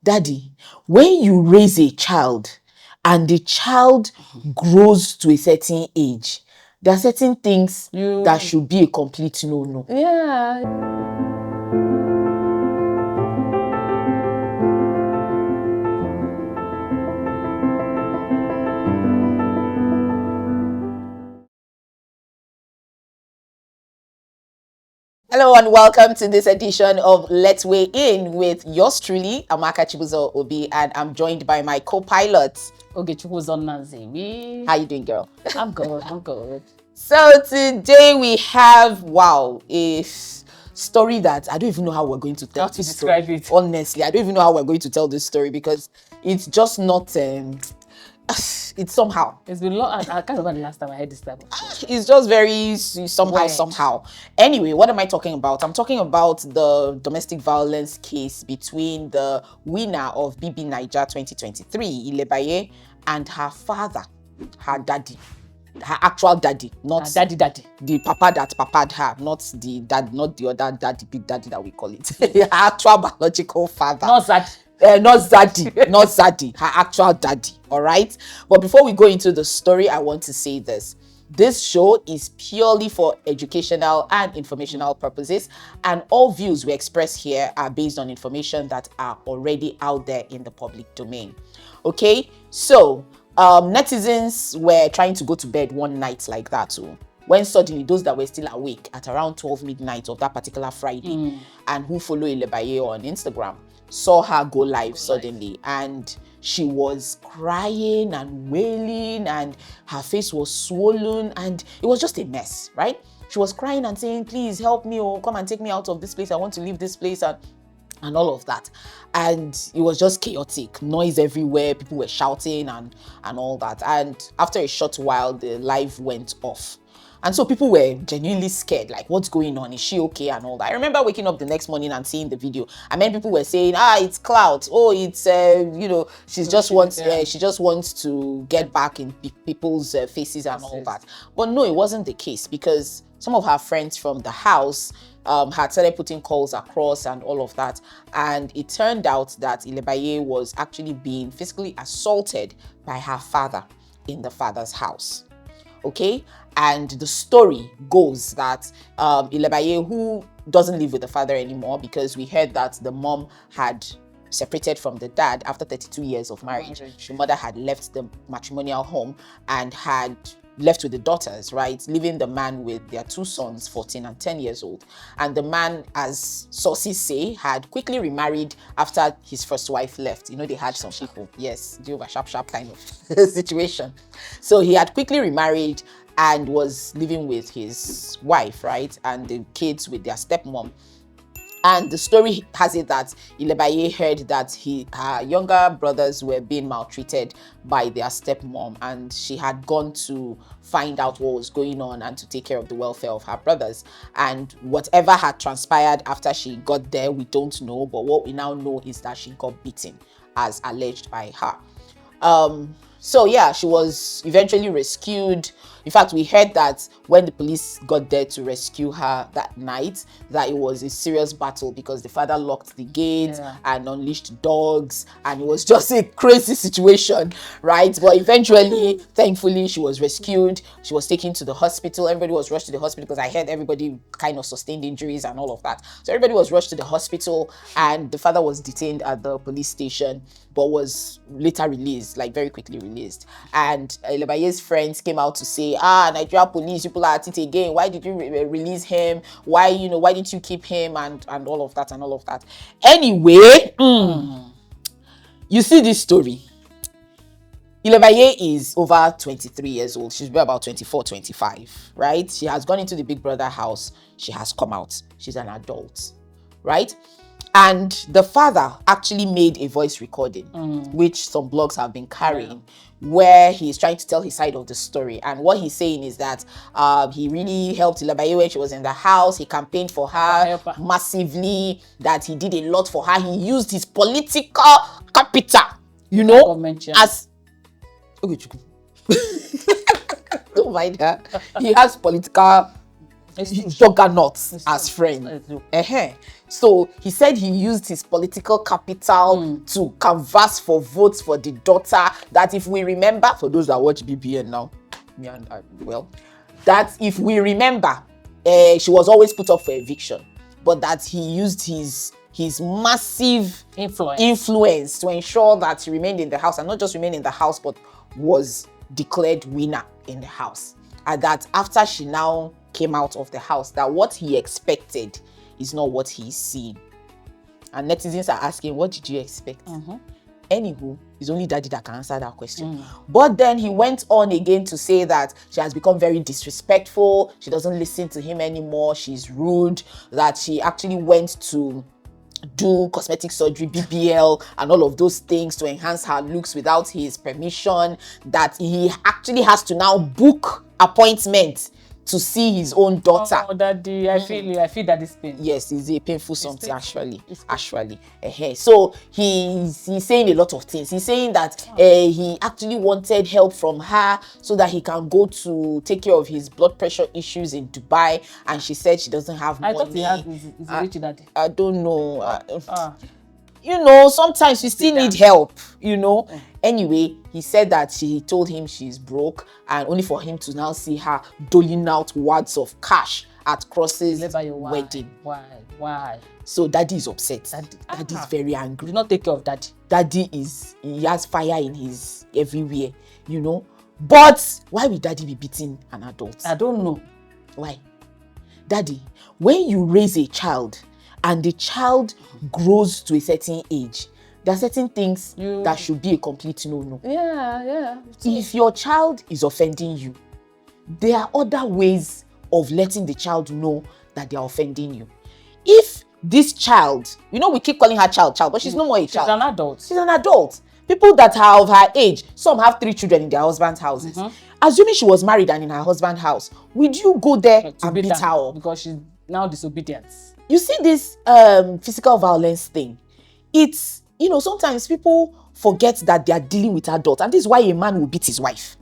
Daddy, when you raise a child and the child grows to a certain age, there are certain things that should be a complete no-no. Yeah. Hello and welcome to this edition of Let's Weigh In with yours truly, Amaka Chibuzo-Obi, and I'm joined by my co-pilot. Okay, Chibuzo-Obi. How you doing, girl? I'm good. So today we have, a story that I don't even know how we're going to tell this story. It. Honestly, I don't even know how we're going to tell this story because it's just not... it's somehow. It's been long. I can't remember the last time I heard this type of story. It's just very somehow. Anyway, what am I talking about? I'm talking about the domestic violence case between the winner of BBNaija 2023, Ilebaye, and her father, her daddy, her actual daddy, not daddy, the papa that papaed her, not the dad, not the other daddy, big daddy that we call it. Her actual biological father. Not that. Not Zaddy, her actual daddy. All right. But before we go into the story, I want to say this. This show is purely for educational and informational purposes, and all views we express here are based on information that are already out there in the public domain. Okay. So, netizens were trying to go to bed one night like that too, when suddenly those that were still awake at around 12 midnight of that particular Friday and who follow Ilebaye on Instagram saw her go live suddenly, and she was crying and wailing and her face was swollen and it was just a mess, right? She was crying and saying, please help me, or come and take me out of this place. I want to leave this place, and all of that. And it was just chaotic, noise everywhere, people were shouting and all that. And after a short while, the live went off. And so people were genuinely scared, like, what's going on? Is she okay? And all that. I remember waking up the next morning and seeing the video. And then people were saying, it's clout. Oh, it's, she just wants to get back in people's faces and all that. But no, it wasn't the case, because some of her friends from the house had started putting calls across and all of that. And it turned out that Ilebaye was actually being physically assaulted by her father in the father's house. Okay, and the story goes that Ilebaye, who doesn't live with the father anymore, because we heard that the mom had separated from the dad after 32 years of marriage. The mother had left the matrimonial home and had left with the daughters, right? Leaving the man with their two sons, 14 and 10 years old. And the man, as sources say, had quickly remarried after his first wife left. They had some people. Yes, do a sharp kind of situation. So he had quickly remarried and was living with his wife, right? And the kids with their stepmom. And the story has it that Ilebaye heard that her younger brothers were being maltreated by their stepmom, and she had gone to find out what was going on and to take care of the welfare of her brothers. And whatever had transpired after she got there, we don't know. But what we now know is that she got beaten, as alleged by her. So yeah, she was eventually rescued. In fact, we heard that when the police got there to rescue her that night, that it was a serious battle because the father locked the gates and unleashed dogs, and it was just a crazy situation, right? But eventually, thankfully, she was rescued. She was taken to the hospital. Everybody was rushed to the hospital because I heard everybody kind of sustained injuries and all of that. So everybody was rushed to the hospital, and the father was detained at the police station, but was later released, like very quickly released. And Ilebaye's friends came out to say, Nigeria police, people are at it again. Why did you release him? Why didn't you keep him? And all of that. Anyway, you see this story. Ilebaye is over 23 years old. She's about 24, 25, right? She has gone into the Big Brother house. She has come out. She's an adult, right? And the father actually made a voice recording, which some blogs have been carrying, where he's trying to tell his side of the story. And what he's saying is that he really helped Ilebaye when she was in the house. He campaigned for her massively, that he did a lot for her. He used his political capital, as... Okay, don't mind her. He has political juggernauts as friends. It's true. So he said he used his political capital to canvass for votes for the daughter. That if we remember, for those that watch BBN now, me and that if we remember, she was always put up for eviction, but that he used his massive influence to ensure that she remained in the house, and not just remained in the house, but was declared winner in the house. And that after she now came out of the house, that what he expected is not what he's seeing. And netizens are asking, what did you expect? Anywho, it's only daddy that can answer that question. But then he went on again to say that she has become very disrespectful. She doesn't listen to him anymore. She's rude. That she actually went to do cosmetic surgery, BBL, and all of those things to enhance her looks without his permission. That he actually has to now book appointments to see his own daughter. Oh, daddy, I feel that is pain. Yes, it's a painful something, actually. So he's saying a lot of things. He's saying that he actually wanted help from her so that he can go to take care of his blood pressure issues in Dubai, and she said she doesn't have money. I thought he has his rich daddy. I don't know. You know, sometimes you still need help, you know. Anyway, he said that she told him she's broke, and only for him to now see her doling out wads of cash at Cross's wedding. Why? So daddy is upset. Daddy is very angry. Do not take care of daddy. Daddy he has fire in his everywhere, you know. But why will daddy be beating an adult? I don't know. Why? Daddy, when you raise a child and the child grows to a certain age, there are certain things that should be a complete no-no. Yeah. If your child is offending you, there are other ways of letting the child know that they are offending you. If this child, you know, we keep calling her child, but she's no more a child. She's an adult. She's an adult. People that are of her age, some have 3 children in their husband's houses. Assuming she was married and in her husband's house, would you go there and beat her up? Because she's now disobedient. You see this physical violence thing, it's, you know, sometimes people forget that they are dealing with adults, and this is why a man will beat his wife.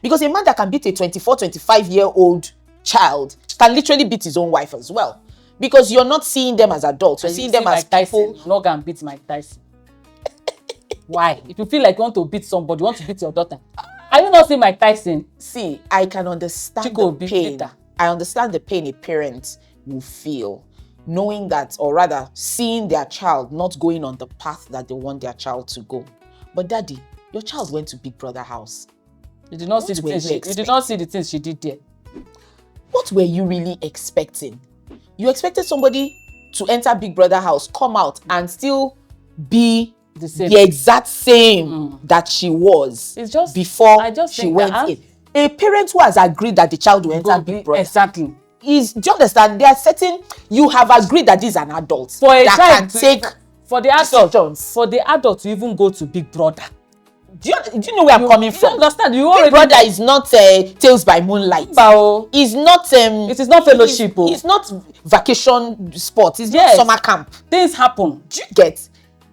Because a man that can beat a 24, 25-year-old child can literally beat his own wife as well. Because you're not seeing them as adults, you're seeing them as people. You're not going to beat Mike Tyson. Why? If you feel like you want to beat somebody, you want to beat your daughter. Are you not seeing Mike Tyson? See, I can understand the pain. I understand the pain a parent will feel, knowing that, or rather seeing their child not going on the path that they want their child to go. But daddy, your child went to Big Brother house. You did not see the things she did there. What were you really expecting? You expected somebody to enter Big Brother house, come out, and still be the exact same that she was before she went in. A parent who has agreed that the child will enter Big Brother. Exactly. Do you understand? There are certain, you have agreed that this is an adult for a that child can take for the adult to even go to Big Brother. Do you know where I'm coming from? You understand? Big Brother is not Tales by Moonlight. It's not it is not fellowship. It's not vacation sport. It's not summer camp. Things happen. Do you get?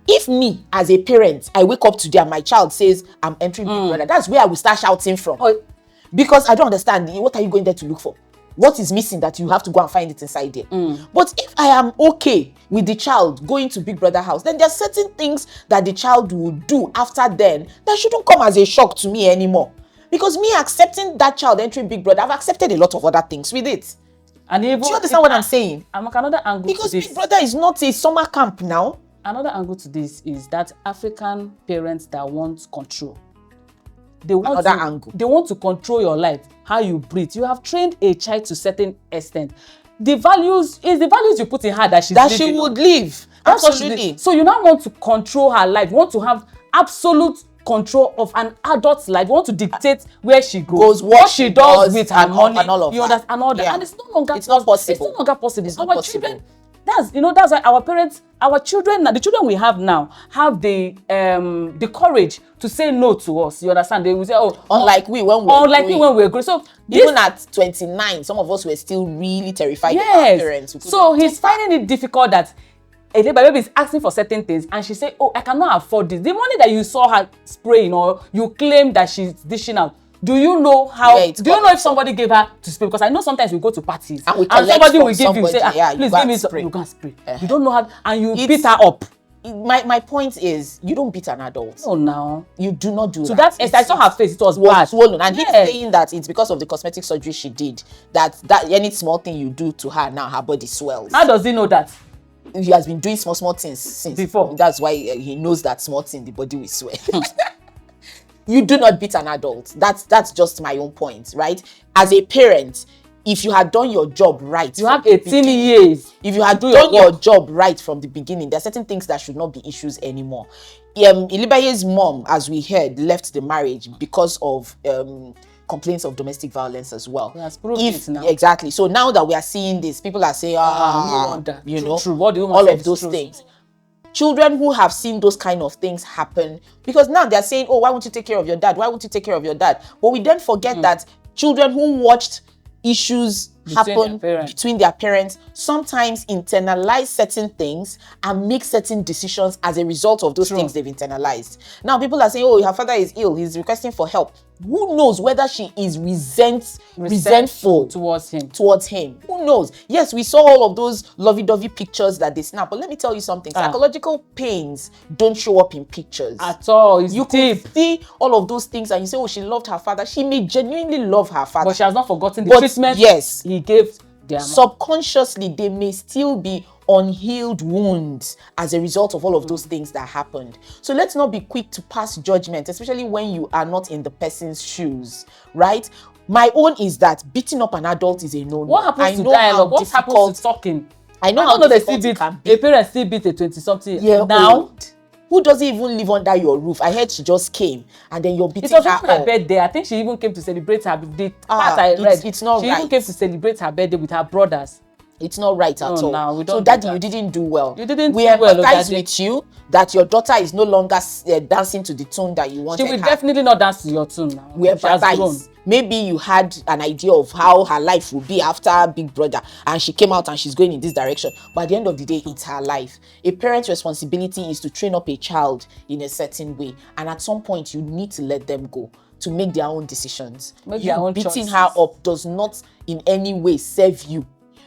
If me as a parent, I wake up today and my child says I'm entering Big Brother, that's where I will start shouting from. Because I don't understand. What are you going there to look for? What is missing that you have to go and find it inside there? But if I am okay with the child going to Big Brother house, then there are certain things that the child will do after then that shouldn't come as a shock to me anymore. Because me accepting that child entering Big Brother, I've accepted a lot of other things with it. And even, do you understand what I'm saying? Another angle because to this, Big Brother is not a summer camp now. Another angle to this is that African parents that want control. They want to control your life, how you breathe. You have trained a child to a certain extent. The values you put in her that she would live. Absolutely. So you now want to control her life. You want to have absolute control of an adult's life. You want to dictate where she goes, what she does with her money, and all of that. And it's no longer possible. It's no longer possible. It's not possible. Children, that's why our parents, the children we have now have the courage to say no to us. You understand? They will say, unlike we when we were growing. So even at 29, some of us were still really terrified of our parents. So he's finding it difficult that Ilebaye is asking for certain things, and she said, I cannot afford this. The money that you saw her spraying, or you claim that she's dishing out, Do you know how? Yeah, do you know if somebody gave her to spray? Because I know sometimes we go to parties and somebody will give you, say, please give me some. You can spray. You don't know how, and you beat her up. My point is, you don't beat an adult. Oh, no. You do not do that. So that's I saw her face, it was bad. Swollen. And he's saying that it's because of the cosmetic surgery she did, that any small thing you do to her, now her body swells. How does he know that? He has been doing small things since before. That's why he knows that small thing, the body will swell. You do not beat an adult. That's just my own point, right? As a parent, if you had done your job right, you have 18 years. If you had done your job right from the beginning, there are certain things that should not be issues anymore. Ilebaye's mom, as we heard, left the marriage because of complaints of domestic violence as well. Exactly. So now that we are seeing this, people are saying, you know, what do you all of those things. Children who have seen those kind of things happen, because now they're saying, oh, why won't you take care of your dad? Why won't you take care of your dad? But we then forget that children who watched issues happen between their parents sometimes internalize certain things and make certain decisions as a result of those things they've internalized. Now people are saying, oh, her father is ill, he's requesting for help. Who knows whether she is resentful towards him? Who knows? Yes, we saw all of those lovey-dovey pictures that they snap, but let me tell you something. Psychological pains don't show up in pictures at all. You can see all of those things and you say, oh, she loved her father. She may genuinely love her father, but she has not forgotten the treatment he gave their mom. Subconsciously, they may still be unhealed wounds as a result of all of those things that happened. So let's not be quick to pass judgment, especially when you are not in the person's shoes, right? My own is that beating up an adult is a no-no. What happens to dialogue? What happens to talking? I know how difficult it can be. A parent still beat a 20-something now. Who doesn't even live under your roof? I heard she just came and then you're beating her up. It was her birthday. I think she even came to celebrate her birthday. I read. It's not she right. She even came to celebrate her birthday with her brothers. It's not right at all. No, we don't so daddy, you didn't do well. You didn't we do well. We empathize with you that your daughter is no longer dancing to the tune that you wanted. She will definitely not dance to your tune now. We empathize. Maybe you had an idea of how her life would be after Big Brother and she came out and she's going in this direction. But at the end of the day, it's her life. A parent's responsibility is to train up a child in a certain way. And at some point, you need to let them go to make their own decisions. Beating her up does not in any way serve you.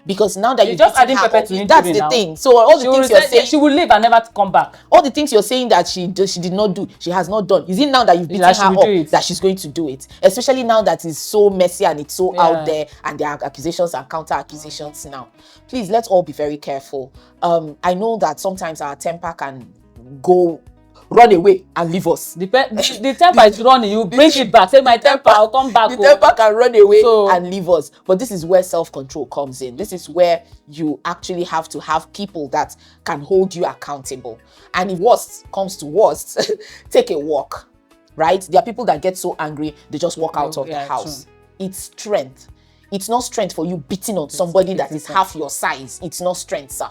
Because now that you just adding pepper to that's the thing. So all the things you're saying, she will leave and never come back. All the things you're saying that she did not do, she has not done. Is it now that you've beaten her up that she's going to do it? Especially now that it's so messy and it's so out there and there are accusations and counter accusations now. Please, let's all be very careful. I know that sometimes our temper can run away and leave us. The temper is running, you bring it back. Say, my temper, I'll come back. The temper can run away and leave us. But this is where self-control comes in. This is where you actually have to have people that can hold you accountable. And if worst comes to worst, take a walk, right? There are people that get so angry, they just walk out of the house. True. It's strength. It's not strength for you beating on somebody that is half your size. It's not strength, sir.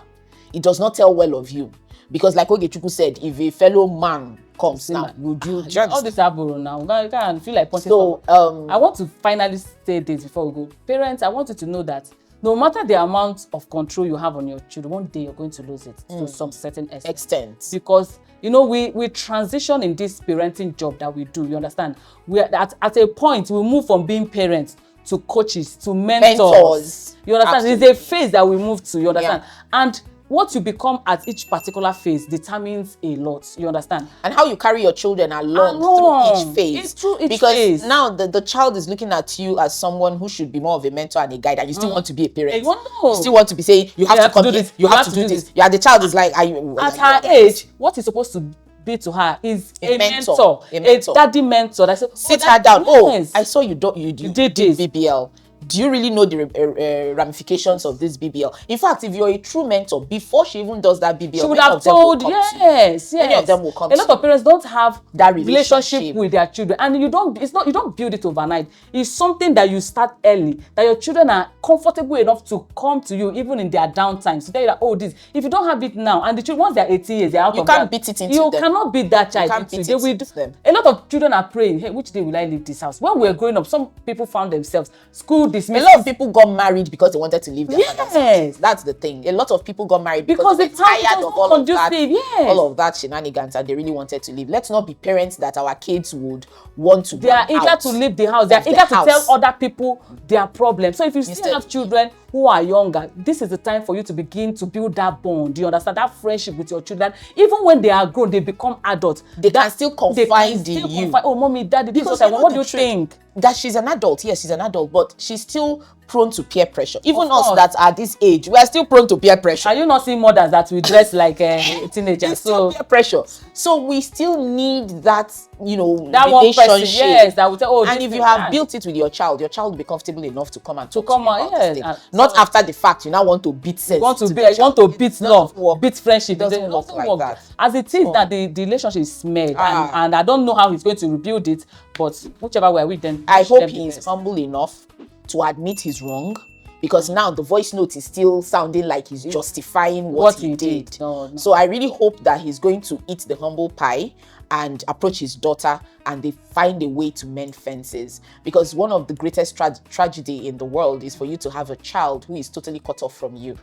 It does not tell well of you. Because like Ogechukwu said, if a fellow man comes now, would you all this aburo now? You can't feel like punching. So I want to finally say this before we go. Parents, I want you to know that no matter the amount of control you have on your children, one day you're going to lose it to some certain extent. Because you know, we transition in this parenting job that we do. You understand? We are at a point we move from being parents to coaches to mentors. You understand? Absolutely. It's a phase that we move to. You understand? And what you become at each particular phase determines a lot. You understand? And how you carry your children along through each phase. It's through each because phase. Now the child is looking at you as someone who should be more of a mentor and a guide, and you still want to be a parent. You still want to be saying, you have to come do this, you have to do this. Yeah, the child is like, at her age, what is supposed to be to her is a mentor. A daddy mentor. That says, sit her down. Yes. I saw you did BBL. Do you really know the ramifications of this BBL? In fact, if you're a true mentor, before she even does that BBL, she would have told, yes. Many of them will come. A lot of parents don't have that relationship with their children, and you don't build it overnight. It's something that you start early, that your children are comfortable enough to come to you even in their downtime. So tell you that, oh, this. If you don't have it now, and the children, once they're 18 years, they're out of that. You can't beat it into them. You cannot beat that child into them. A lot of children are praying, hey, which day will I leave this house? When we were growing up, some people found themselves school dismiss. A lot of people got married because they wanted to leave their father's house. That's the thing. A lot of people got married because they were tired of all of that, all of that shenanigans, and they really wanted to leave. Let's not be parents that our kids would want to. They are eager to leave the house. They are eager to tell other people their problems. So if you still have children who are younger, this is the time for you to begin to build that bond. You understand, that friendship with your children. Even when they are grown, they become adults. They can still confide in you. Oh, mommy, daddy, this is what I want. What do you think? That she's an adult. Yes, she's an adult, but she's still prone to peer pressure. Even us that are this age, we are still prone to peer pressure. Are you not seeing mothers that will dress like teenagers? So peer pressure. So we still need that, that relationship. One person, yes, that will tell. Oh, and if you have built it with your child will be comfortable enough to come and talk to you about yes. this. Not after the fact. You now want to beat sense. You want to beat love, beat friendship. It doesn't work like that. As it is that the relationship is made, and I don't know how he's going to rebuild it, but whichever way we then. I hope he is humble enough to admit he's wrong, because now the voice note is still sounding like he's justifying what he did. No. So I really hope that he's going to eat the humble pie and approach his daughter, and they find a way to mend fences, because one of the greatest tragedy in the world is for you to have a child who is totally cut off from you.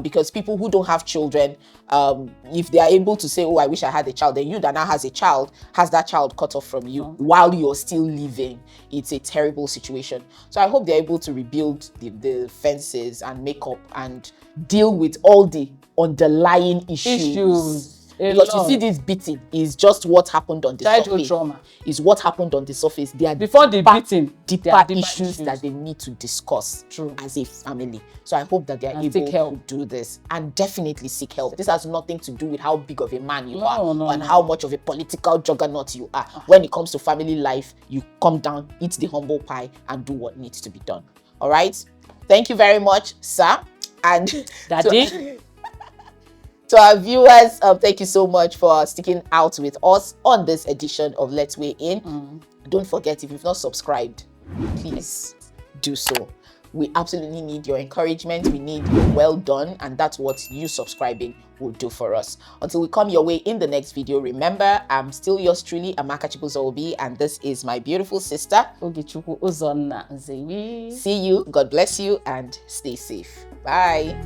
Because people who don't have children, if they are able to say, oh, I wish I had a child, then you that now has a child has that child cut off from you while you're still living. It's a terrible situation. So I hope they're able to rebuild the fences and make up and deal with all the underlying issues. Because you see, this beating is just what happened on the surface. Trauma is what happened on the surface. There are before the beating, deeper issues that they need to discuss as a family. So I hope that they are able to do this, and definitely seek help. This has nothing to do with how big of a man you are and how much of a political juggernaut you are. When it comes to family life, you come down, eat the humble pie, and do what needs to be done. All right. Thank you very much, sir. And Daddy. To our viewers, thank you so much for sticking out with us on this edition of Let's Weigh In. Don't forget, if you've not subscribed, please do so. We absolutely need your encouragement. We need your well done, and that's what you subscribing will do for us. Until we come your way in the next video, remember, I'm still yours truly, Amaka Chibuzo-Obi, and this is my beautiful sister. See you, God bless you, and stay safe. Bye.